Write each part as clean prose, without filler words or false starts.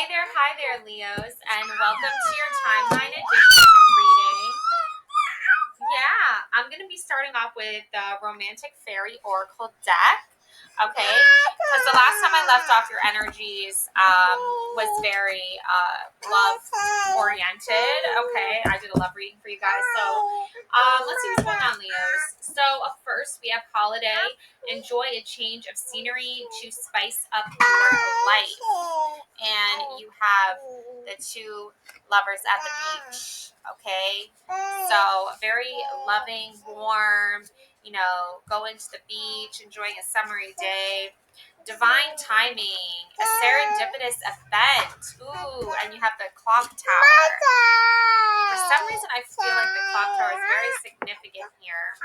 Hi there, Leos, and welcome to your timeline edition reading. Yeah, I'm going to be starting off with the Romantic Fairy Oracle deck, okay? Because the last time I left off, your energies was very love-oriented, okay? I did a love reading for you guys, so let's see what's going on, Leos. So first, we have holiday. Enjoy a change of scenery to spice up your life. And you have the two lovers at the beach, okay? So very loving, warm, going to the beach, enjoying a summery day. Divine timing, a serendipitous event. Ooh, and you have the clock tower. For some reason, I feel like the clock tower is very significant here.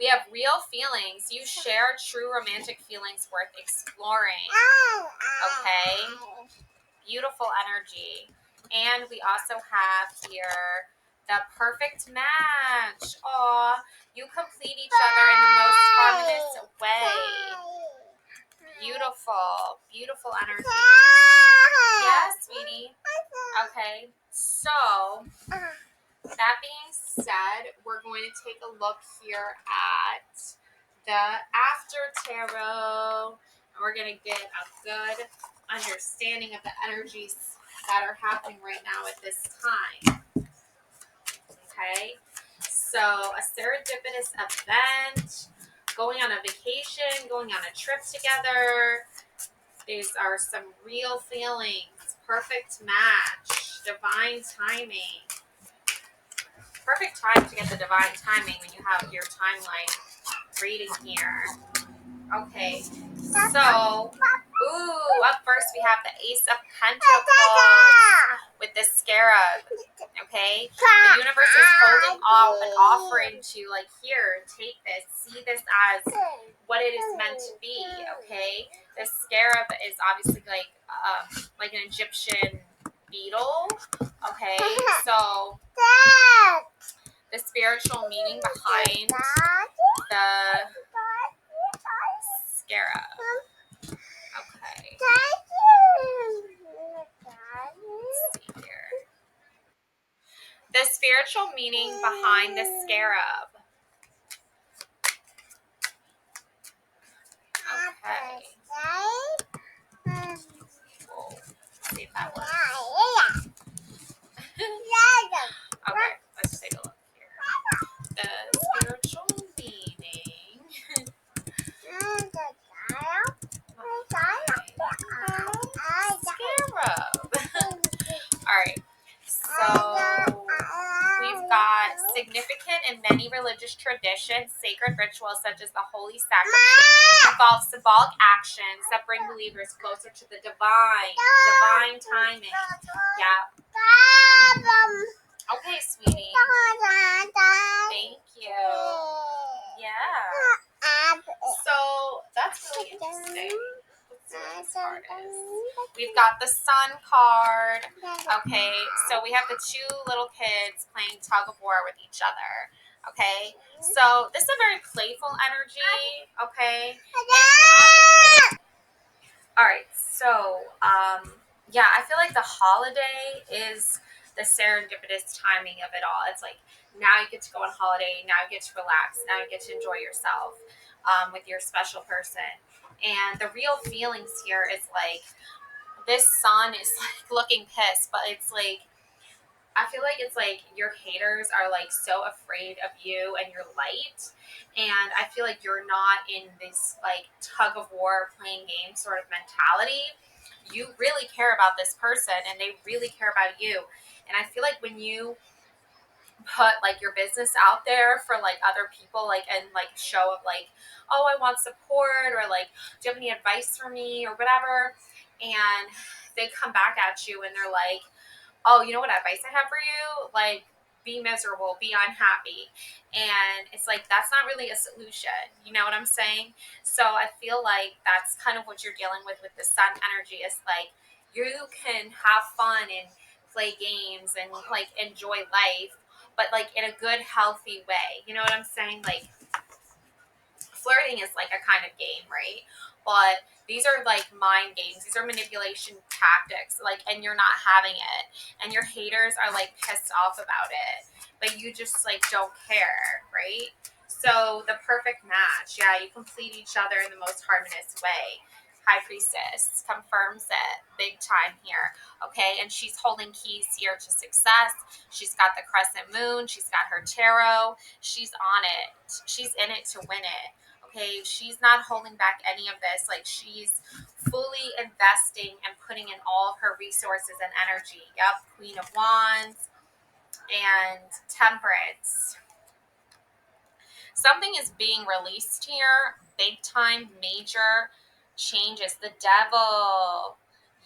We have real feelings. You share true romantic feelings worth exploring. Okay? Beautiful energy. And we also have here the perfect match. Aw, you complete each other in the most harmonious way. Beautiful. Beautiful energy. Yes, sweetie. Okay, so that being said, we're going to take a look here at the After Tarot. And we're going to get a good understanding of the energies that are happening right now at this time. Okay, so a serendipitous event, going on a vacation, going on a trip together. These are some real feelings. Perfect match. Divine timing. Perfect time to get the divine timing when you have your timeline reading here. Okay, so, up first we have the Ace of Pentacles with the Scarab, okay? The universe is holding off an offering to, here, take this, see this as what it is meant to be, okay? The Scarab is obviously like an Egyptian beetle, okay? So, the spiritual meaning behind the Scarab. Okay. Let's see here. The spiritual meaning behind the Scarab. Okay. Whoa. See if that works. Okay, let's take a look here. The spiritual meaning. Scarab. Alright, so we've got significant in many religious traditions, sacred rituals such as the Holy Sacrament involve symbolic actions that bring believers closer to the divine timing. Yeah. Okay, sweetie. Thank you. Yeah. So that's really interesting. We've got the Sun card. Okay, so we have the two little kids playing tug of war with each other. Okay, so this is a very playful energy. Okay. All right, so yeah, I feel like the holiday is the serendipitous timing of it all. It's like now you get to go on holiday, now you get to relax, now you get to enjoy yourself with your special person. And the real feelings here is like this sun is like looking pissed, but it's like I feel like it's like your haters are like so afraid of you and your light. And I feel like you're not in this like tug of war playing game sort of mentality. You really care about this person and they really care about you. And I feel like when you put like your business out there for like other people, like and like show up like, oh, I want support, or like, do you have any advice for me or whatever, and they come back at you and they're like, oh, you know what advice I have for you, like be miserable, be unhappy. And it's like that's not really a solution, you know what I'm saying? So I feel like that's kind of what you're dealing with the sun energy. Is like you can have fun and play games and like enjoy life, but like in a good, healthy way. You know what I'm saying? Like flirting is like a kind of game, right? but these are like mind games. These are manipulation tactics, like, and you're not having it, and your haters are like pissed off about it, but you just like don't care, right? So the perfect match, yeah, you complete each other in the most harmonious way. High Priestess confirms it big time here, okay? And she's holding keys here to success. She's got the crescent moon. She's got her tarot. She's on it. She's in it to win it, okay? She's not holding back any of this. Like, she's fully investing and putting in all of her resources and energy. Yep, Queen of Wands and Temperance. Something is being released here. Big time, major changes. The Devil.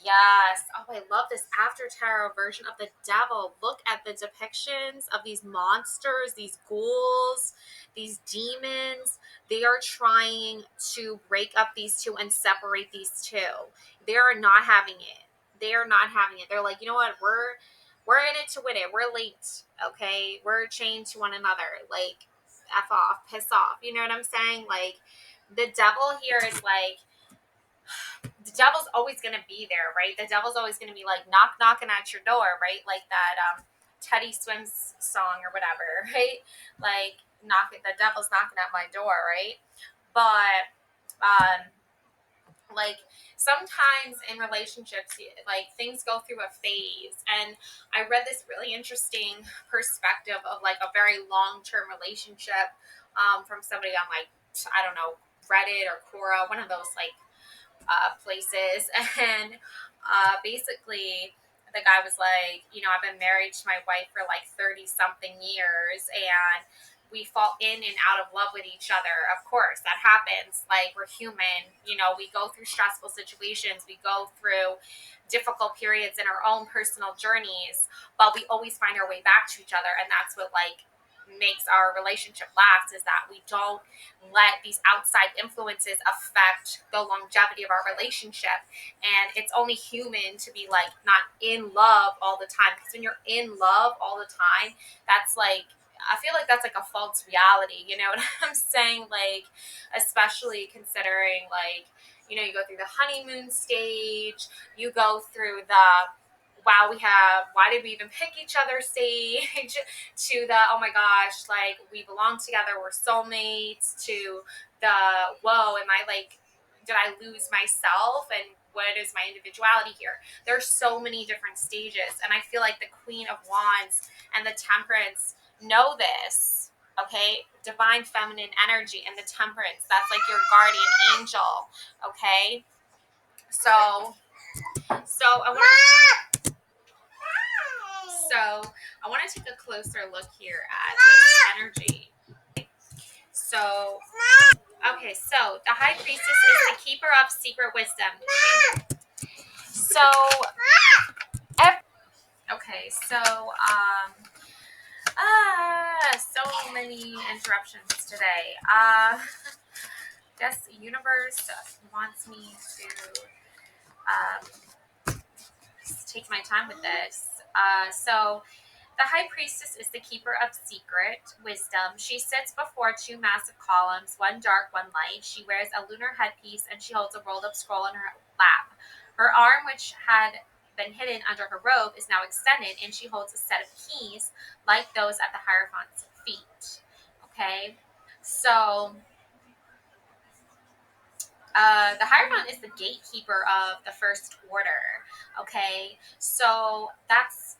Yes. Oh, I love this after tarot version of the Devil. Look at the depictions of these monsters, these ghouls, these demons. They are trying to break up these two and separate these two. They are not having it. They are not having it. They're like, you know what? We're in it to win it. We're late. Okay. We're chained to one another. Like, F off, piss off. You know what I'm saying? Like, the devil here is like, the devil's always going to be there, right? The devil's always going to be like knocking at your door, right? Like that Teddy Swims song or whatever, right? Like, the devil's knocking at my door, right? But like, sometimes in relationships, like, things go through a phase, and I read this really interesting perspective of like a very long-term relationship from somebody on, like, I don't know, Reddit or Quora, one of those like places. And basically the guy was like, you know, I've been married to my wife for like 30 something years, and we fall in and out of love with each other. Of course, that happens. Like, we're human. You know, we go through stressful situations. We go through difficult periods in our own personal journeys, but we always find our way back to each other. And that's what, like, makes our relationship last, is that we don't let these outside influences affect the longevity of our relationship. And it's only human to be like not in love all the time, because when you're in love all the time, that's like, I feel like that's like a false reality, you know what I'm saying? Like, especially considering, like, you know, you go through the honeymoon stage, you go through the wow, why did we even pick each other stage, to the, oh my gosh, like, we belong together, we're soulmates, to the, whoa, am I like, did I lose myself, and what is my individuality here? There's so many different stages, and I feel like the Queen of Wands and the Temperance know this. Okay, divine feminine energy and the Temperance, that's like your guardian angel. Okay, so I want to take a closer look here at this energy. So, okay, so the High Priestess is the keeper of secret wisdom. So, so many interruptions today. Guess the universe wants me to take my time with this. So, the High Priestess is the keeper of secret wisdom. She sits before two massive columns, one dark, one light. She wears a lunar headpiece, and she holds a rolled-up scroll in her lap. Her arm, which had been hidden under her robe, is now extended, and she holds a set of keys like those at the Hierophant's feet. Okay? So, the Hierophant is the gatekeeper of the First Order. Okay? So, that's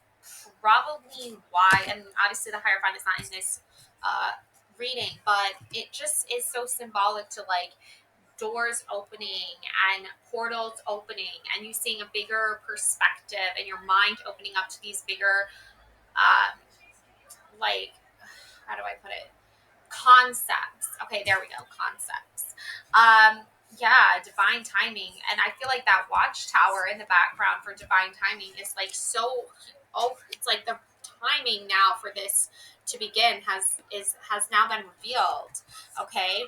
probably why, and obviously the Hierophant is not in this reading, but it just is so symbolic to, like, doors opening and portals opening, and you seeing a bigger perspective, and your mind opening up to these bigger, like, how do I put it? Concepts. Okay, there we go. Concepts. Yeah, divine timing. And I feel like that watchtower in the background for divine timing is like so, it's like the timing now for this to begin has now been revealed. Okay.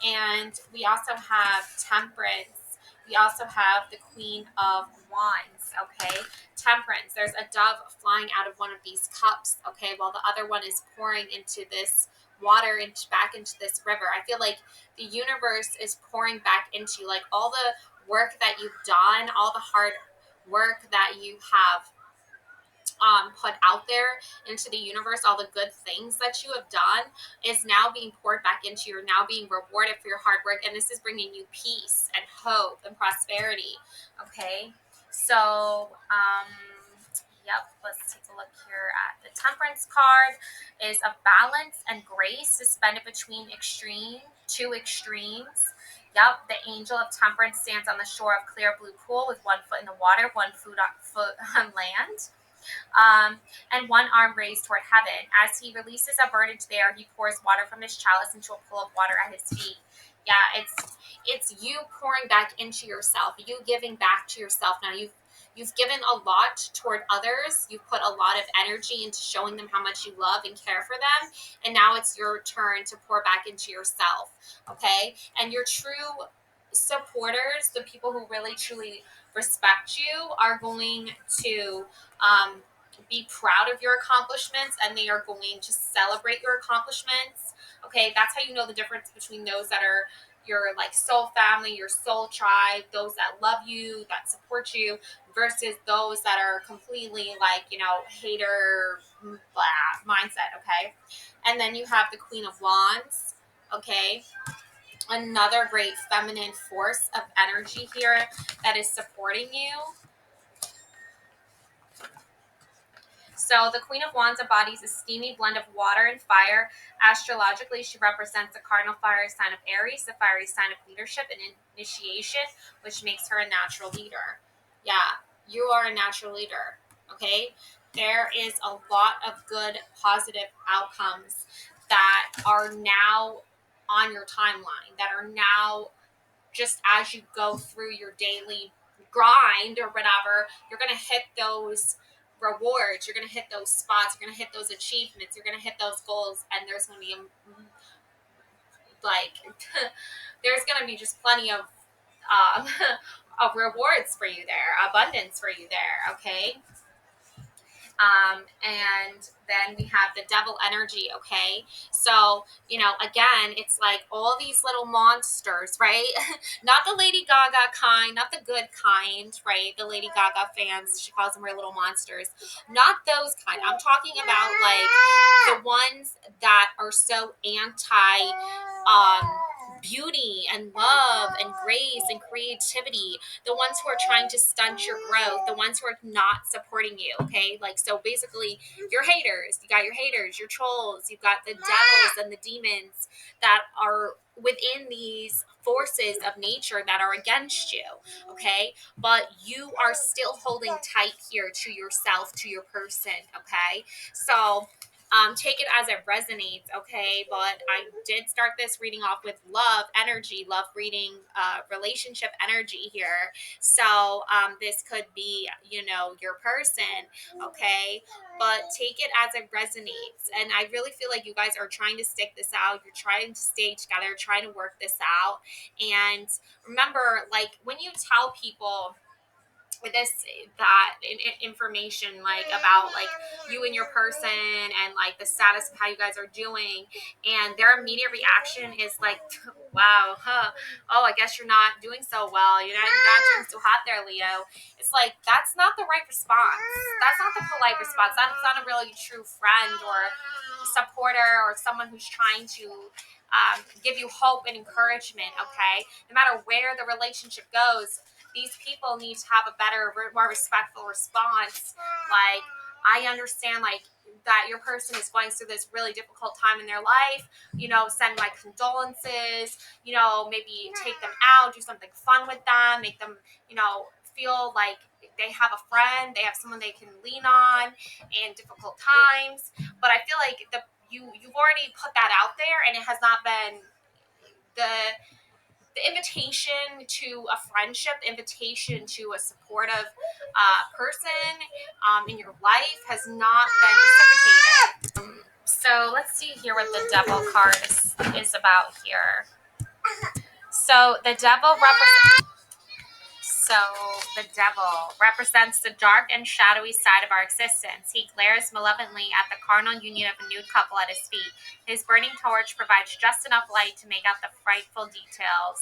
And we also have Temperance. We also have the Queen of Wands. Okay. Temperance. There's a dove flying out of one of these cups. Okay. While the other one is pouring into this water back into this river. I feel like the universe is pouring back into you, like all the work that you've done, all the hard work that you have put out there into the universe, all the good things that you have done is now being poured back into you. You're now being rewarded for your hard work, and this is bringing you peace and hope and prosperity. Okay, so yep, let's take a look here at the Temperance card. Is a balance and grace suspended between two extremes. Yep, the angel of temperance stands on the shore of clear blue pool with one foot in the water, one foot on land. And one arm raised toward heaven. As he releases a bird into the air, he pours water from his chalice into a pool of water at his feet. Yeah, it's you pouring back into yourself, you giving back to yourself. Now you've given a lot toward others. You've put a lot of energy into showing them how much you love and care for them. And now it's your turn to pour back into yourself. Okay? And your true supporters, the people who really truly respect you, are going to be proud of your accomplishments, and they are going to celebrate your accomplishments. Okay, that's how you know the difference between those that are your like soul family, your soul tribe, those that love you, that support you, versus those that are completely like, hater blah mindset. Okay, and then you have the Queen of Wands. Okay, another great feminine force of energy here that is supporting you. So the Queen of Wands embodies a steamy blend of water and fire. Astrologically, she represents the cardinal fire sign of Aries, the fiery sign of leadership and initiation, which makes her a natural leader. Yeah, you are a natural leader, okay? There is a lot of good, positive outcomes that are now on your timeline, that are now just as you go through your daily grind or whatever, you're going to hit those rewards, you're going to hit those spots, you're going to hit those achievements, you're going to hit those goals, and there's going to be like there's going to be just plenty of of rewards for you there, abundance for you there. Okay. And then we have the devil energy. Okay, so again, it's like all these little monsters, right? Not the Lady Gaga kind, not the good kind, right? The Lady Gaga fans, she calls them her little monsters. Not those kind. I'm talking about like the ones that are so anti beauty and love and grace and creativity, the ones who are trying to stunt your growth, the ones who are not supporting you. Okay, like, so basically your haters, you got your haters, your trolls, you've got the devils and the demons that are within these forces of nature that are against you. Okay, but you are still holding tight here to yourself, to your person. Okay, so take it as it resonates, okay? But I did start this reading off with love energy, love reading, relationship energy here. So this could be, your person, okay? But take it as it resonates. And I really feel like you guys are trying to stick this out. You're trying to stay together, trying to work this out. And remember, like, when you tell people information, like about like you and your person and like the status of how you guys are doing, and their immediate reaction is like, wow, oh, I guess you're not doing so well, you're not doing so hot there, Leo. It's like, that's not the right response. That's not the polite response. That's not a really true friend or supporter or someone who's trying to give you hope and encouragement. Okay, no matter where the relationship goes, these people need to have a better, more respectful response. Like, I understand, like, that your person is going through this really difficult time in their life. Send my condolences. Maybe take them out, do something fun with them, make them, feel like they have a friend, they have someone they can lean on in difficult times. But I feel like you've already put that out there, and it has not been the invitation to a friendship, the invitation to a supportive person in your life has not been reciprocated. So let's see here what the devil card is about here. So the devil represents. So So the devil represents the dark and shadowy side of our existence. He glares malevolently at the carnal union of a nude couple at his feet. His burning torch provides just enough light to make out the frightful details.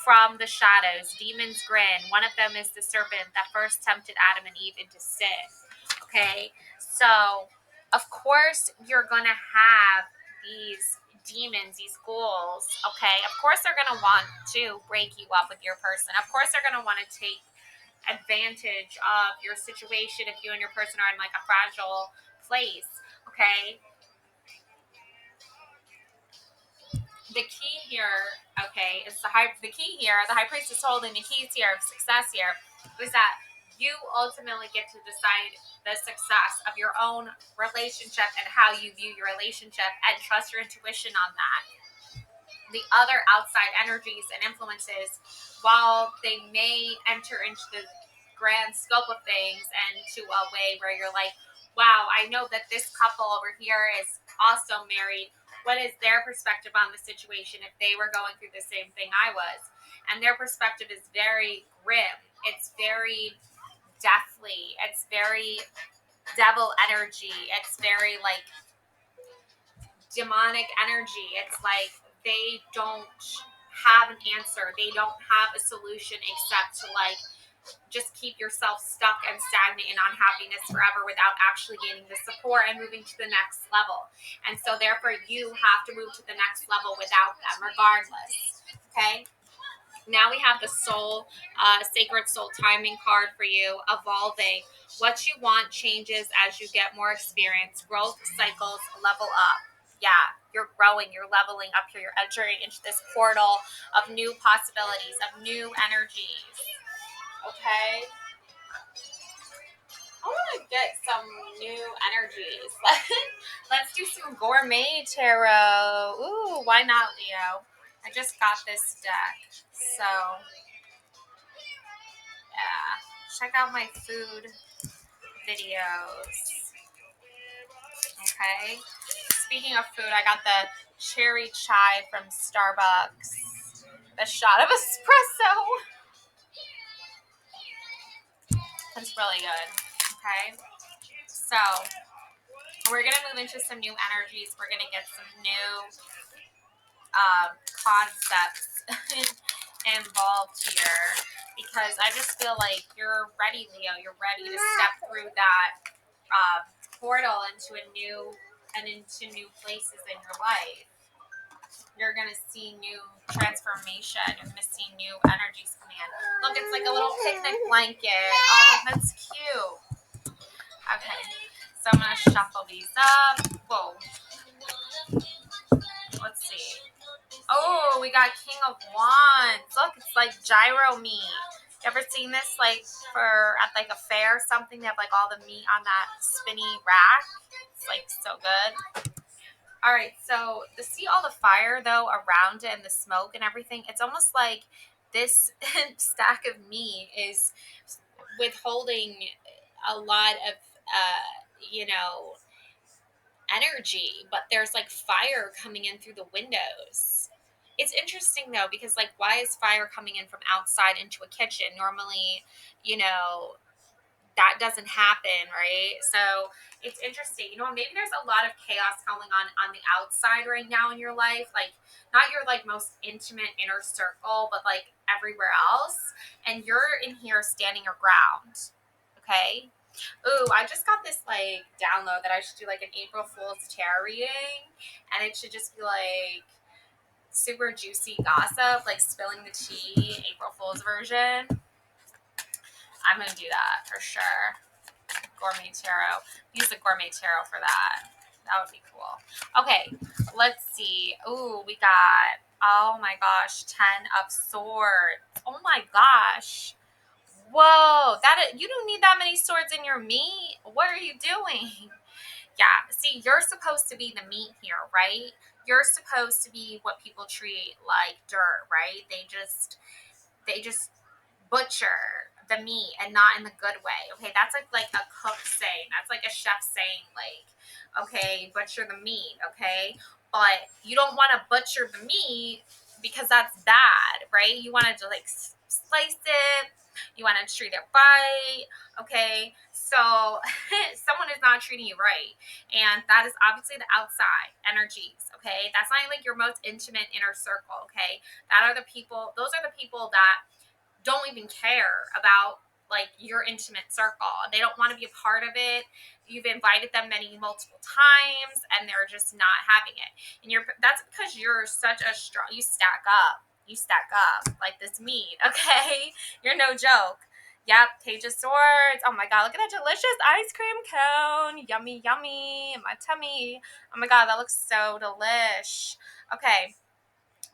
From the shadows, demons grin. One of them is the serpent that first tempted Adam and Eve into sin. Okay, so of course you're going to have these demons, these ghouls, okay? Of course they're going to want to break you up with your person. Of course they're going to want to take advantage of your situation if you and your person are in like a fragile place, okay? The key here, okay, is the high priestess holding the keys here of success here is that you ultimately get to decide the success of your own relationship and how you view your relationship and trust your intuition on that. The other outside energies and influences, while they may enter into the grand scope of things and to a way where you're like, wow, I know that this couple over here is also married. What is their perspective on the situation if they were going through the same thing I was? And their perspective is very grim. It's very deathly. It's very devil energy. It's very like demonic energy. It's like they don't have an answer. They don't have a solution except to like just keep yourself stuck and stagnant in unhappiness forever without actually gaining the support and moving to the next level. And so therefore you have to move to the next level without them regardless. Okay? Now we have the soul, sacred soul timing card for you, evolving. What you want changes as you get more experience. Growth cycles level up. Yeah, you're growing, you're leveling up here. You're entering into this portal of new possibilities, of new energies. Okay? I want to get some new energies. Let's do some Gourmet Tarot. Ooh, why not, Leo? I just got this deck. So, yeah. Check out my food videos. Okay. Speaking of food, I got the cherry chai from Starbucks. The shot of espresso. That's really good. Okay. So, we're going to move into some new energies. We're going to get some new concepts involved here because I just feel like you're ready, Leo. You're ready to step through that portal into new places in your life. You're gonna see new transformation. You're gonna see new energies coming in. Look, it's like a little picnic blanket. Oh, that's cute. Okay, so I'm gonna shuffle these up. Whoa. Let's see. Oh, we got King of Wands. Look, it's like gyro meat. You ever seen this like at like a fair or something? They have like all the meat on that spinny rack. It's like so good. All right, so to see all the fire though around it and the smoke and everything, it's almost like this stack of meat is withholding a lot of energy, but there's like fire coming in through the windows. It's interesting though because like why is fire coming in from outside into a kitchen? Normally, that doesn't happen, right? So it's interesting. Maybe there's a lot of chaos going on the outside right now in your life, like not your like most intimate inner circle, but like everywhere else, and you're in here standing your ground. Okay. Ooh, I just got this like download that I should do like an April Fool's tarot reading, and it should just be like super juicy gossip, like spilling the tea, April Fool's version. I'm gonna do that for sure. Gourmet Tarot. Use the Gourmet Tarot for that. That would be cool. Okay, let's see. Ooh, we got, oh my gosh, 10 of Swords. Oh my gosh. Whoa, you don't need that many swords in your meat. What are you doing? Yeah, see, you're supposed to be the meat here, right? You're supposed to be what people treat like dirt, right? They just butcher the meat and not in the good way. Okay, that's like a cook saying. That's like a chef saying, like, okay, butcher the meat, okay? But you don't want to butcher the meat because that's bad, right? You want to like slice it, You want to treat it right. Okay, so someone is not treating you right, and that is obviously the outside energies. Okay, that's not like your most intimate inner circle. Okay, that are the people, those are the people that don't even care about like your intimate circle. They don't want to be a part of it. You've invited them multiple times and they're just not having it. And that's because you're such a strong, you stack up. You stack up like this meat, okay? You're no joke. Yep, Page of Swords. Oh my god, look at that delicious ice cream cone. Yummy, yummy in my tummy. Oh my god, that looks so delish. Okay,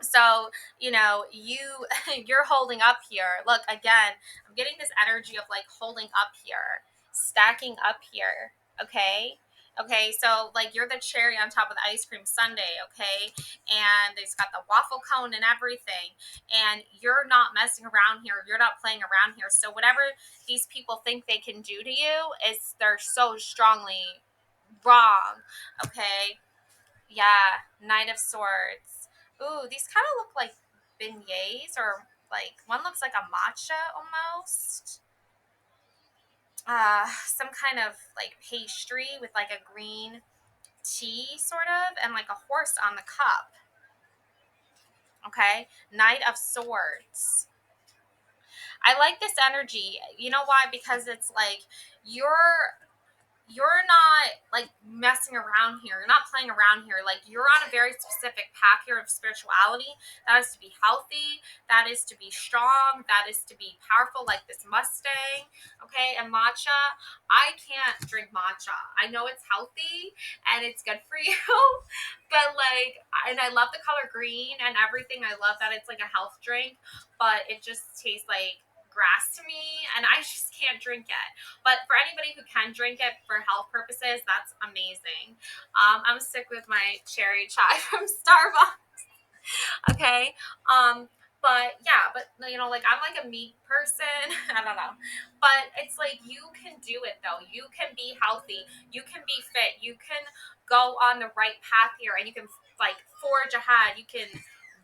so you're holding up here. Look, again, I'm getting this energy of like holding up here, stacking up here. Okay, so like you're the cherry on top of the ice cream sundae. Okay, and it's got the waffle cone and everything, and you're not messing around here, you're not playing around here. So whatever these people think they can do to you is, they're so strongly wrong. Okay, yeah, Knight of Swords. Ooh, these kind of look like beignets, or like one looks like a matcha almost. Some kind of like pastry with like a green tea sort of, and like a horse on the cup. Okay, Knight of Swords. I like this energy. You know why? Because it's like you're not like messing around here. You're not playing around here. Like, you're on a very specific path here of spirituality. That is to be healthy. That is to be strong. That is to be powerful, like this Mustang. Okay, and matcha. I can't drink matcha. I know it's healthy and it's good for you, but like, and I love the color green and everything. I love that it's like a health drink, but it just tastes like grass to me, and I just can't drink it. But for anybody who can drink it for health purposes, that's amazing. I'm sick with my cherry chai from Starbucks. Okay. But yeah, but like I'm like a meat person. I don't know. But it's like you can do it though. You can be healthy. You can be fit. You can go on the right path here, and you can like forge ahead. You can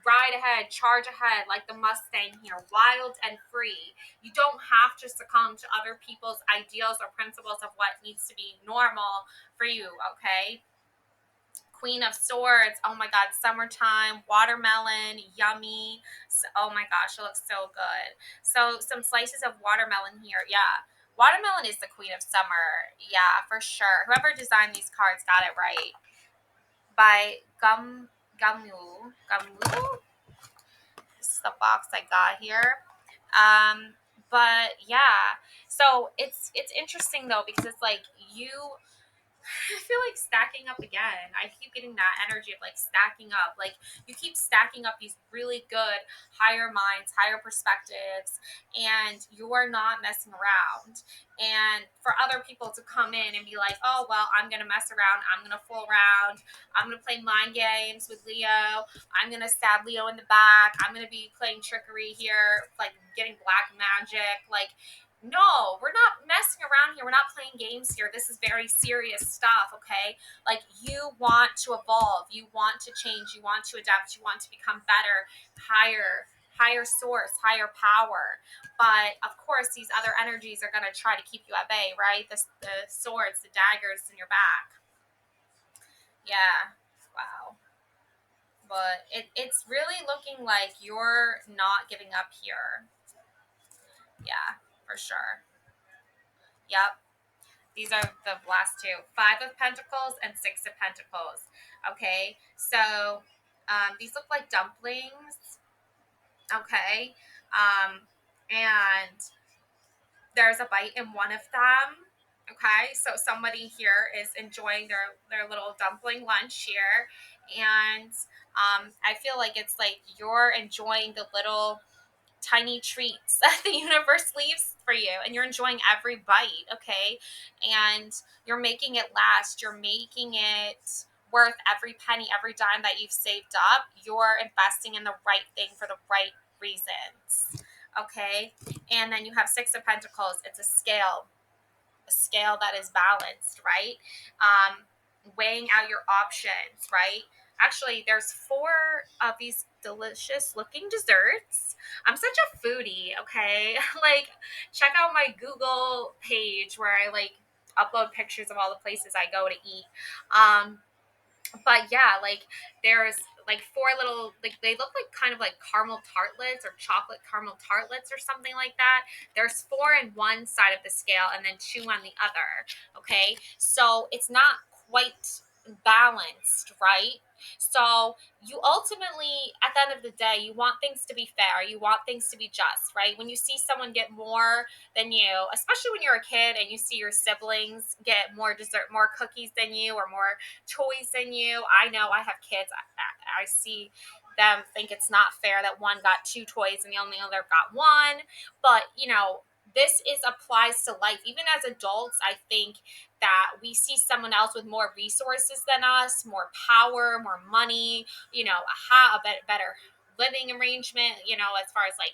ride ahead, charge ahead like the Mustang here, wild and free. You don't have to succumb to other people's ideals or principles of what needs to be normal for you, okay? Queen of Swords. Oh my god, summertime, watermelon, yummy. So, oh my gosh, it looks so good. So some slices of watermelon here. Yeah. Watermelon is the queen of summer. Yeah, for sure. Whoever designed these cards got it right. By Gamu. This is the box I got here. But yeah. So it's interesting though, because it's like I feel like stacking up again. I keep getting that energy of like stacking up. Like, you keep stacking up these really good higher minds, higher perspectives, and you're not messing around. And for other people to come in and be like, oh, well, I'm going to mess around. I'm going to fool around. I'm going to play mind games with Leo. I'm going to stab Leo in the back. I'm going to be playing trickery here, like getting black magic. Like, no, we're not messing around here. We're not playing games here. This is very serious stuff, okay? Like, you want to evolve. You want to change. You want to adapt. You want to become better, higher source, higher power. But, of course, these other energies are going to try to keep you at bay, right? The swords, the daggers in your back. Yeah. Wow. But it's really looking like you're not giving up here. Yeah, for sure. Yep. These are the last two. 5 of Pentacles and 6 of Pentacles. Okay, so these look like dumplings. Okay, and there's a bite in one of them. Okay, so somebody here is enjoying their little dumpling lunch here, and I feel like it's like you're enjoying the little tiny treats that the universe leaves for you, and you're enjoying every bite. Okay, and you're making it last. You're making it worth every penny, every dime that you've saved up. You're investing in the right thing for the right reasons. Okay, and then you have 6 of Pentacles. It's a scale that is balanced, right? Weighing out your options, right? Actually, there's 4 of these delicious looking desserts. I'm such a foodie, okay? Like, check out my Google page where I like upload pictures of all the places I go to eat. Um, but yeah, like there's like 4 little, like they look like kind of like caramel tartlets or chocolate caramel tartlets or something like that. There's 4 in one side of the scale and then 2 on the other. Okay, so it's not quite balanced, right? So you ultimately, at the end of the day, you want things to be fair, you want things to be just, right? When you see someone get more than you, especially when you're a kid and you see your siblings get more dessert, more cookies than you, or more toys than you. I know I have kids. I see them think it's not fair that one got 2 toys and the only other got 1. But, this is applies to life. Even as adults, I think that we see someone else with more resources than us, more power, more money, a better living arrangement, as far as like,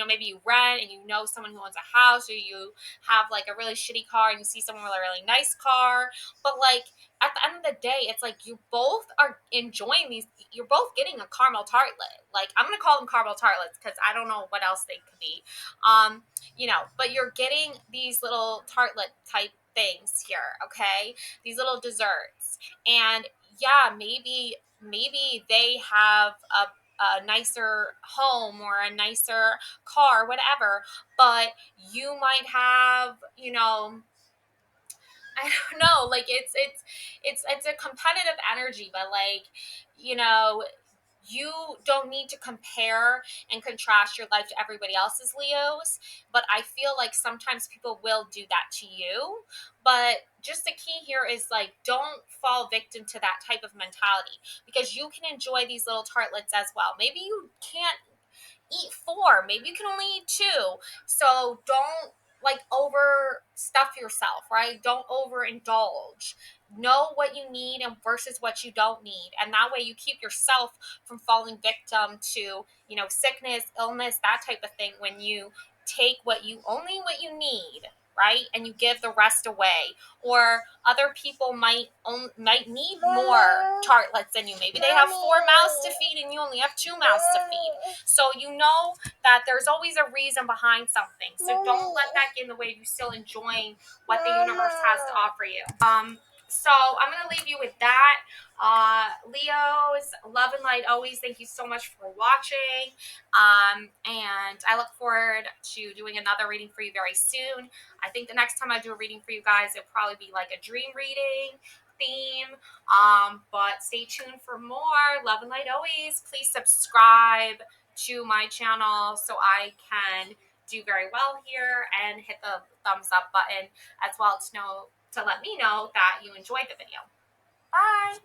maybe you rent and you know someone who owns a house, or you have like a really shitty car and you see someone with a really nice car. But like at the end of the day, it's like you both are enjoying these. You're both getting a caramel tartlet. Like, I'm gonna call them caramel tartlets because I don't know what else they could be. But you're getting these little tartlet type things here, okay? These little desserts. And yeah, maybe they have a nicer home or a nicer car, whatever, but you might have, I don't know, like it's a competitive energy, but like, you know, you don't need to compare and contrast your life to everybody else's, Leos, but I feel like sometimes people will do that to you. But just the key here is like, don't fall victim to that type of mentality, because you can enjoy these little tartlets as well. Maybe you can't eat 4, maybe you can only eat 2. So don't like overstuff yourself, right? Don't overindulge. Know what you need and versus what you don't need, and that way you keep yourself from falling victim to, sickness, illness, that type of thing, when you take what you need, right, and you give the rest away. Or other people might need more tartlets than you. Maybe they have 4 mouths to feed and you only have 2 mouths to feed. So that there's always a reason behind something. So don't let that get in the way of you still enjoying what the universe has to offer you. So I'm going to leave you with that. Leos, love and light always. Thank you so much for watching. And I look forward to doing another reading for you very soon. I think the next time I do a reading for you guys, it'll probably be like a dream reading theme. But stay tuned for more. Love and light always. Please subscribe to my channel so I can do very well here, and hit the thumbs up button as well to let me know that you enjoyed the video. Bye.